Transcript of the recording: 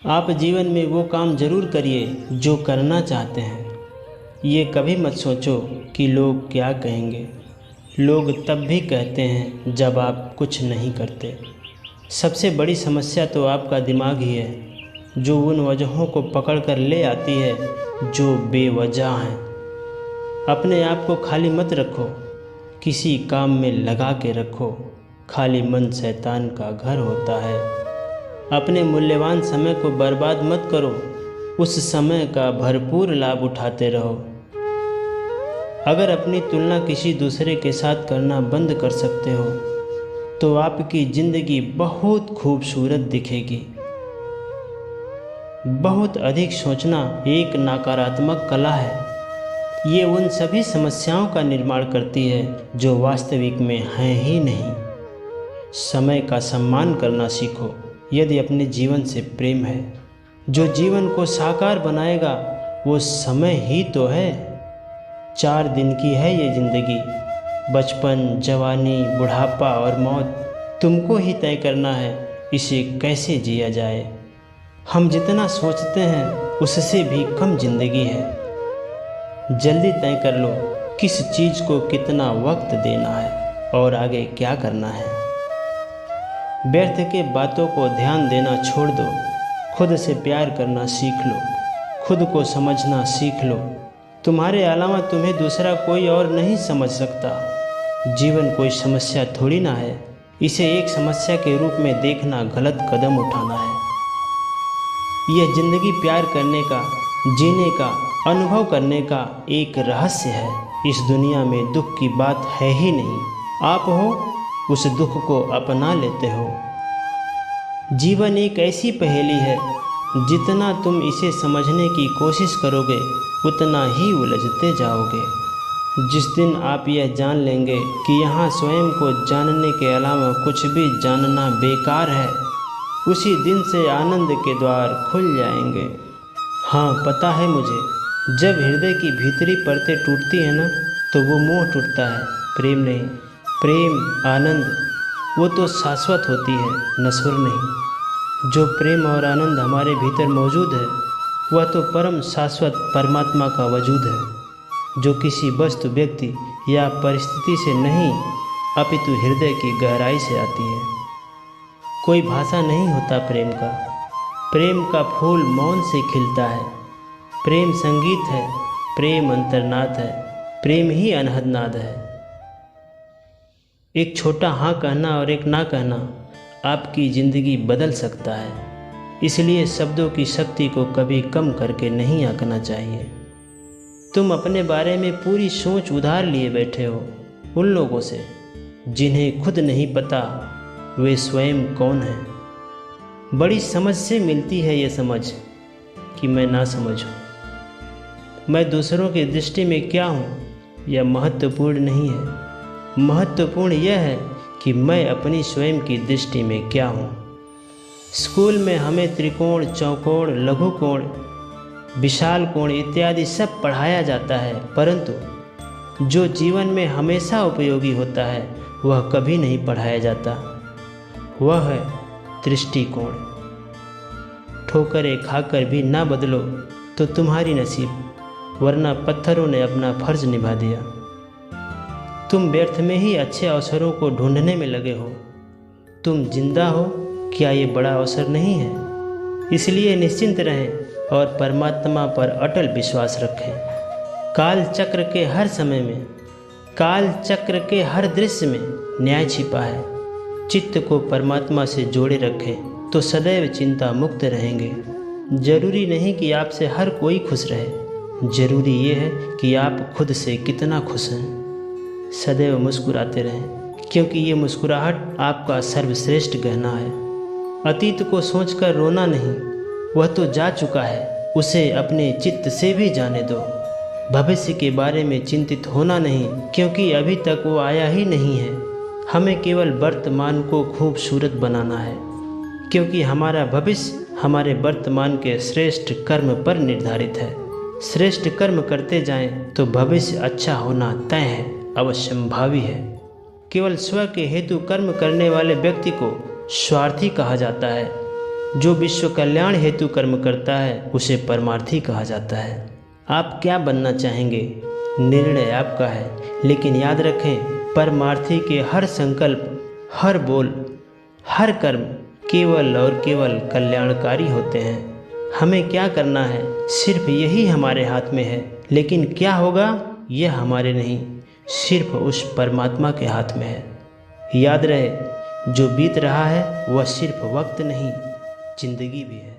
आप जीवन में वो काम ज़रूर करिए जो करना चाहते हैं। ये कभी मत सोचो कि लोग क्या कहेंगे। लोग तब भी कहते हैं जब आप कुछ नहीं करते। सबसे बड़ी समस्या तो आपका दिमाग ही है, जो उन वजहों को पकड़ कर ले आती है जो बेवजह हैं। अपने आप को खाली मत रखो, किसी काम में लगा के रखो। खाली मन शैतान का घर होता है। अपने मूल्यवान समय को बर्बाद मत करो, उस समय का भरपूर लाभ उठाते रहो। अगर अपनी तुलना किसी दूसरे के साथ करना बंद कर सकते हो तो आपकी ज़िंदगी बहुत खूबसूरत दिखेगी। बहुत अधिक सोचना एक नकारात्मक कला है। ये उन सभी समस्याओं का निर्माण करती है जो वास्तविक में हैं ही नहीं। समय का सम्मान करना सीखो यदि अपने जीवन से प्रेम है। जो जीवन को साकार बनाएगा वो समय ही तो है। 4 दिन की है ये ज़िंदगी, बचपन, जवानी, बुढ़ापा और मौत। तुमको ही तय करना है इसे कैसे जिया जाए। हम जितना सोचते हैं उससे भी कम ज़िंदगी है। जल्दी तय कर लो किस चीज़ को कितना वक्त देना है और आगे क्या करना है। व्यर्थ के बातों को ध्यान देना छोड़ दो। खुद से प्यार करना सीख लो। खुद को समझना सीख लो। तुम्हारे अलावा तुम्हें दूसरा कोई और नहीं समझ सकता। जीवन कोई समस्या थोड़ी ना है। इसे एक समस्या के रूप में देखना गलत कदम उठाना है। यह ज़िंदगी प्यार करने का, जीने का, अनुभव करने का एक रहस्य है। इस दुनिया में दुख की बात है ही नहीं। आप हो उस दुख को अपना लेते हो। जीवन एक ऐसी पहेली है, जितना तुम इसे समझने की कोशिश करोगे उतना ही उलझते जाओगे। जिस दिन आप यह जान लेंगे कि यहाँ स्वयं को जानने के अलावा कुछ भी जानना बेकार है, उसी दिन से आनंद के द्वार खुल जाएंगे। हाँ, पता है मुझे, जब हृदय की भीतरी परतें टूटती हैं ना, तो वो मोह टूटता है, प्रेम नहीं। प्रेम, आनंद, वो तो शाश्वत होती है, नश्वर नहीं। जो प्रेम और आनंद हमारे भीतर मौजूद है वह तो परम शाश्वत परमात्मा का वजूद है, जो किसी वस्तु, व्यक्ति या परिस्थिति से नहीं अपितु हृदय की गहराई से आती है। कोई भाषा नहीं होता प्रेम का। प्रेम का फूल मौन से खिलता है। प्रेम संगीत है, प्रेम अंतर्नाद है, प्रेम ही अनहद नाद है। एक छोटा हाँ कहना और एक ना कहना आपकी ज़िंदगी बदल सकता है। इसलिए शब्दों की शक्ति को कभी कम करके नहीं आंकना चाहिए। तुम अपने बारे में पूरी सोच उधार लिए बैठे हो उन लोगों से जिन्हें खुद नहीं पता वे स्वयं कौन हैं। बड़ी समझ से मिलती है ये समझ कि मैं ना समझ हूँ। मैं दूसरों की दृष्टि में क्या हूँ यह महत्वपूर्ण नहीं है। महत्वपूर्ण यह है कि मैं अपनी स्वयं की दृष्टि में क्या हूँ। स्कूल में हमें त्रिकोण, चौकोण, लघु कोण, विशाल कोण इत्यादि सब पढ़ाया जाता है, परंतु जो जीवन में हमेशा उपयोगी होता है वह कभी नहीं पढ़ाया जाता। वह है दृष्टिकोण। ठोकरें खाकर भी ना बदलो तो तुम्हारी नसीब, वरना पत्थरों ने अपना फर्ज निभा दिया। तुम व्यर्थ में ही अच्छे अवसरों को ढूंढने में लगे हो। तुम जिंदा हो, क्या ये बड़ा अवसर नहीं है? इसलिए निश्चिंत रहें और परमात्मा पर अटल विश्वास रखें। काल चक्र के हर समय में, काल चक्र के हर दृश्य में न्याय छिपा है। चित्त को परमात्मा से जोड़े रखें तो सदैव चिंता मुक्त रहेंगे। जरूरी नहीं कि आपसे हर कोई खुश रहे, जरूरी ये है कि आप खुद से कितना खुश हैं। सदैव मुस्कुराते रहें, क्योंकि ये मुस्कुराहट आपका सर्वश्रेष्ठ गहना है। अतीत को सोचकर रोना नहीं, वह तो जा चुका है, उसे अपने चित्त से भी जाने दो। भविष्य के बारे में चिंतित होना नहीं, क्योंकि अभी तक वो आया ही नहीं है। हमें केवल वर्तमान को खूबसूरत बनाना है, क्योंकि हमारा भविष्य हमारे वर्तमान के श्रेष्ठ कर्म पर निर्धारित है। श्रेष्ठ कर्म करते जाएं तो भविष्य अच्छा होना तय है, अवश्यंभावी है। केवल स्व के हेतु कर्म करने वाले व्यक्ति को स्वार्थी कहा जाता है। जो विश्व कल्याण हेतु कर्म करता है उसे परमार्थी कहा जाता है। आप क्या बनना चाहेंगे, निर्णय आपका है, लेकिन याद रखें परमार्थी के हर संकल्प, हर बोल, हर कर्म केवल और केवल कल्याणकारी होते हैं। हमें क्या करना है सिर्फ यही हमारे हाथ में है, लेकिन क्या होगा यह हमारे नहीं, सिर्फ उस परमात्मा के हाथ में है। याद रहे जो बीत रहा है वह सिर्फ वक्त नहीं, जिंदगी भी है।